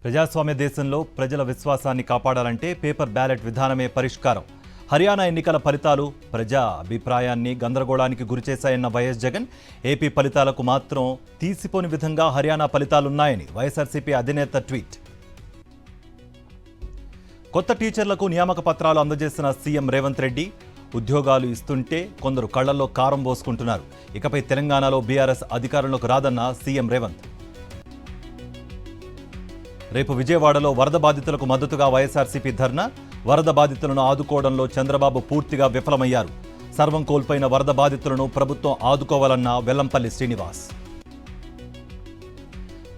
ప్రజాస్వామ్య దేశంలో ప్రజల విశ్వాసాన్ని కాపాడాలంటే పేపర్ బ్యాలెట్ విధానమే పరిష్కారం. హర్యానా ఎన్నికల ఫలితాలు ప్రజా అభిప్రాయాన్ని గందరగోళానికి గురిచేశాయన్న వైఎస్ జగన్, ఏపీ ఫలితాలకు మాత్రం తీసిపోని విధంగా హర్యానా ఫలితాలున్నాయని వైఎస్ఆర్సీపీ అధినేత ట్వీట్. కొత్త టీచర్లకు నియామక పత్రాలు అందజేసిన సీఎం రేవంత్ రెడ్డి, ఉద్యోగాలు ఇస్తుంటే కొందరు కళ్లల్లో కారం పోసుకుంటున్నారు. ఇకపై తెలంగాణలో బీఆర్ఎస్ అధికారంలోకి రాదన్న సీఎం రేవంత్. రేపు విజయవాడలో వరద బాధితులకు మద్దతుగా వైఎస్ఆర్సీపీ ధర్నా. వరద బాధితులను ఆదుకోవడంలో చంద్రబాబు పూర్తిగా విఫలమయ్యారు. సర్వం కోల్పోయిన వరద బాధితులను ప్రభుత్వం ఆదుకోవాలన్న వెల్లంపల్లి శ్రీనివాస్.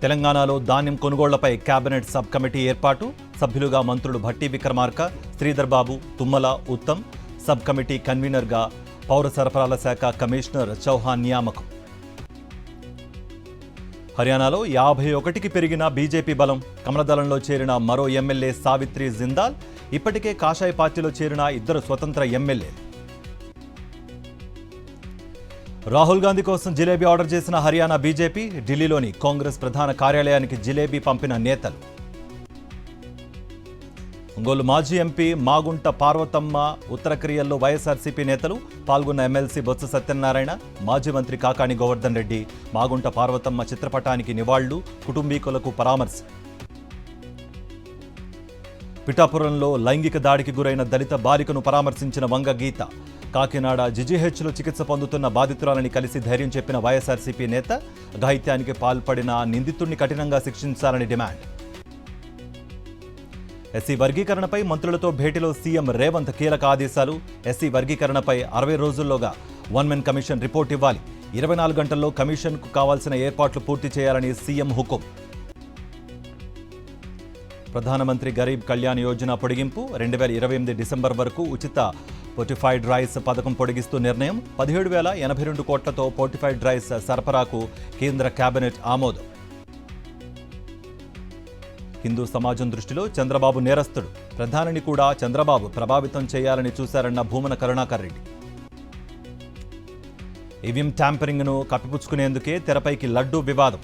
తెలంగాణలో ధాన్యం కొనుగోళ్లపై కేబినెట్ సబ్ కమిటీ ఏర్పాటు. సభ్యులుగా మంత్రులు భట్టి విక్రమార్క, శ్రీధర్ బాబు, తుమ్మల, ఉత్తమ్. సబ్ కమిటీ కన్వీనర్గా పౌర సరఫరాల శాఖ కమిషనర్ చౌహాన్ నియామకం. హర్యానాలో 51కి పెరిగిన బీజేపీ బలం. కమలదళంలో చేరిన మరో ఎమ్మెల్యే సావిత్రి జిందాల్. ఇప్పటికే కాషాయ పార్టీలో చేరిన 2 స్వతంత్ర ఎమ్మెల్యేలు. రాహుల్ గాంధీ కోసం జిలేబీ ఆర్డర్ చేసిన హర్యానా బీజేపీ. ఢిల్లీలోని కాంగ్రెస్ ప్రధాన కార్యాలయానికి జిలేబీ పంపిన నేతలు. ఒంగోలు మాజీ ఎంపీ మాగుంట పార్వతమ్మ ఉత్తర క్రియల్లో వైఎస్ఆర్సీపీ నేతలు పాల్గొన్న ఎమ్మెల్సీ బొత్స సత్యనారాయణ, మాజీ మంత్రి కాకాని గోవర్ధన్ రెడ్డి. మాగుంట పార్వతమ్మ చిత్రపటానికి నివాళులు, కుటుంబీకులకు పరామర్శ. పిఠాపురంలో లైంగిక దాడికి గురైన దళిత బాలికను పరామర్శించిన వంగ గీత. కాకినాడ జీజీహెచ్లో చికిత్స పొందుతున్న బాధితురాలని కలిసి ధైర్యం చెప్పిన వైఎస్ఆర్సీపీ నేత. ఘాయిత్యానికి పాల్పడిన నిందితుడిని కఠినంగా శిక్షించాలని డిమాండ్. ఎస్సీ వర్గీకరణపై మంత్రులతో భేటీలో సీఎం రేవంత్ కీలక ఆదేశాలు. ఎస్సీ వర్గీకరణపై 60 రోజుల్లోగా 1 మెన్ కమిషన్ రిపోర్ట్ ఇవ్వాలి. 24 గంటల్లో కమిషన్కు కావాల్సిన ఏర్పాట్లు పూర్తి చేయాలని సీఎం హుకుం. ప్రధానమంత్రి గరీబ్ కళ్యాణ్ యోజన పొడిగింపు. 2028 డిసెంబర్ వరకు ఉచిత పోర్టిఫైడ్ రైస్ పథకం పొడిగిస్తూ నిర్ణయం. 17,082 కోట్లతో పోర్టిఫైడ్ రైస్ సరఫరాకు కేంద్ర కేబినెట్ ఆమోదం. హిందూ సమాజం దృష్టిలో చంద్రబాబు నేరస్తుడు. ప్రధానిని కూడా చంద్రబాబు ప్రభావితం చేయాలని చూశారన్న భూమన కరుణాకర్ రెడ్డి. ఈవీఎం ట్యాంపరింగ్ను కప్పిపుచ్చుకునేందుకే తెరపైకి లడ్డూ వివాదం.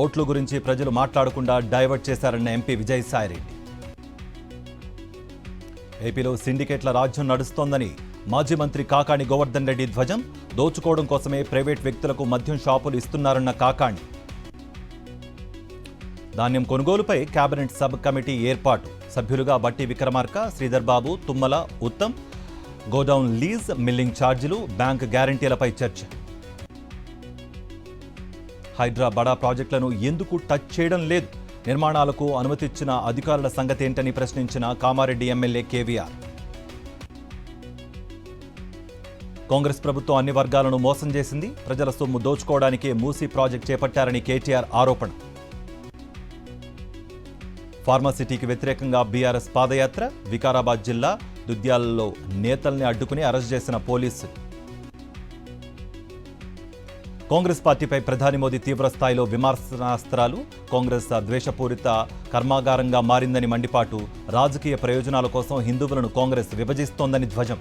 ఓట్ల గురించి ప్రజలు మాట్లాడకుండా డైవర్ట్ చేశారన్న ఎంపీ విజయసాయిరెడ్డి. ఏపీలో సిండికేట్ల రాజ్యం నడుస్తోందని మాజీ మంత్రి కాకాని గోవర్ధన్ రెడ్డి ధ్వజం. దోచుకోవడం కోసమే ప్రైవేట్ వ్యక్తులకు మద్యం షాపులు ఇస్తున్నారన్న కాకాణి. ధాన్యం కొనుగోలుపై కేబినెట్ సబ్ కమిటీ ఏర్పాటు. సభ్యులుగా Bhatti Vikramarka, Sridhar Babu, Tummala, Uttam. Godown lease, milling ఛార్జీలు, బ్యాంక్ గ్యారంటీలపై చర్చ. హైడ్రా బడా ప్రాజెక్టులను ఎందుకు టచ్ చేయడం లేదు? నిర్మాణాలకు అనుమతిచ్చిన అధికారుల సంగతేంటని ప్రశ్నించిన కామారెడ్డి ఎమ్మెల్యే కేవీఆర్. కాంగ్రెస్ ప్రభుత్వం అన్ని వర్గాలను మోసం చేసింది. ప్రజల సొమ్ము దోచుకోవడానికే మూసీ ప్రాజెక్ట్ చేపట్టారని కేటీఆర్ ఆరోపణ. ఫార్మాసిటీకి వ్యతిరేకంగా బీఆర్ఎస్ పాదయాత్ర. వికారాబాద్ జిల్లా దుద్యాలలో నేతల్ని అడ్డుకుని అరెస్ట్ చేసిన పోలీసులు. కాంగ్రెస్ పార్టీపై ప్రధాని మోదీ తీవ్ర స్థాయిలో విమర్శనాస్త్రాలు. కాంగ్రెస్ ద్వేషపూరిత కర్మాగారంగా మారిందని మండిపాటు. రాజకీయ ప్రయోజనాల కోసం హిందువులను కాంగ్రెస్ విభజిస్తోందని ధ్వజం.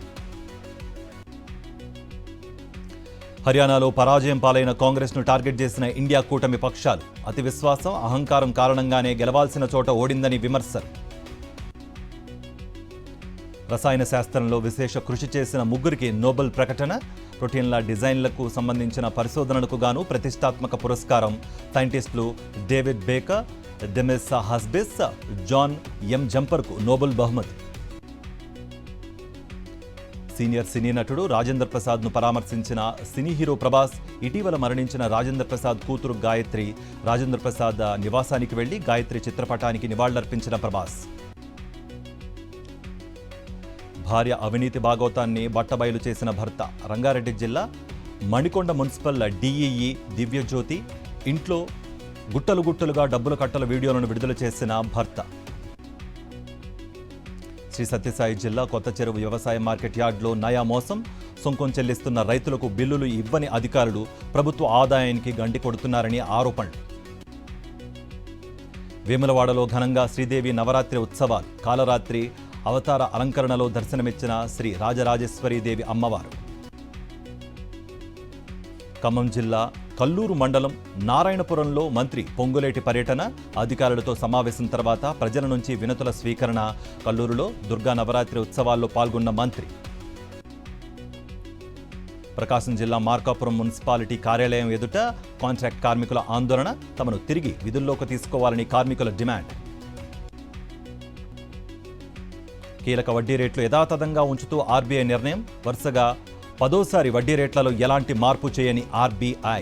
హర్యానాలో పరాజయం పాలైన కాంగ్రెస్ను టార్గెట్ చేసిన ఇండియా కూటమి పక్షాలు. అతి విశ్వాసం, అహంకారం కారణంగానే గెలవాల్సిన చోట ఓడిందని విమర్శలు. రసాయన శాస్త్రంలో విశేష కృషి చేసిన 3కి నోబెల్ ప్రకటన. ప్రోటీన్ల డిజైన్లకు సంబంధించిన పరిశోధనలకు గాను ప్రతిష్టాత్మక పురస్కారం. సైంటిస్టులు David Baker, Demis Hassabis, John M జంపర్కు నోబెల్ బహుమతి. సీనియర్ సినీ నటుడు రాజేంద్ర ప్రసాద్ను పరామర్శించిన సినీ హీరో ప్రభాస్. ఇటీవల మరణించిన రాజేంద్ర ప్రసాద్ కూతురు గాయత్రి. రాజేంద్ర ప్రసాద్ నివాసానికి వెళ్లి గాయత్రి చిత్రపటానికి నివాళులర్పించిన ప్రభాస్. భార్య అవినీతి భాగోతాన్ని బట్టబయలు చేసిన భర్త. రంగారెడ్డి జిల్లా మణికొండ మున్సిపల్ డీఈఈ దివ్యజ్యోతి ఇంట్లో గుట్టలు గుట్టలుగా డబ్బుల కట్టల వీడియోలను విడుదల చేసిన భర్త. శ్రీ సత్యసాయి జిల్లా కొత్త చెరువు వ్యవసాయ మార్కెట్ యార్డ్లో నయా మోసం. సొంకం చెల్లిస్తున్న రైతులకు బిల్లులు ఇవ్వని అధికారులు ప్రభుత్వ ఆదాయానికి గండి కొడుతున్నారని ఆరోపణలు. వేములవాడలో ఘనంగా శ్రీదేవి నవరాత్రి ఉత్సవాలు. కాలరాత్రి అవతార అలంకరణలో దర్శనమిచ్చిన శ్రీ రాజరాజేశ్వరీదేవి అమ్మవారు. ఖమ్మం జిల్లా కల్లూరు మండలం నారాయణపురంలో మంత్రి పొంగులేటి పర్యటన, అధికారులతో సమావేశం తర్వాత ప్రజల నుంచి వినతుల స్వీకరణ. కల్లూరులో దుర్గా నవరాత్రి ఉత్సవాల్లో పాల్గొన్న మంత్రి. ప్రకాశం జిల్లా మార్కాపురం మున్సిపాలిటీ కార్యాలయం ఎదుట కాంట్రాక్ట్ కార్మికుల ఆందోళన, తమను తిరిగి విధుల్లోకి తీసుకోవాలని కార్మికుల డిమాండ్. కీలక వడ్డీ రేట్లు యథాతథంగా ఉంచుతూ ఆర్బీఐ నిర్ణయం, వరుసగా 10వ సారి వడ్డీ రేట్లలో ఎలాంటి మార్పు చేయని ఆర్బీఐ.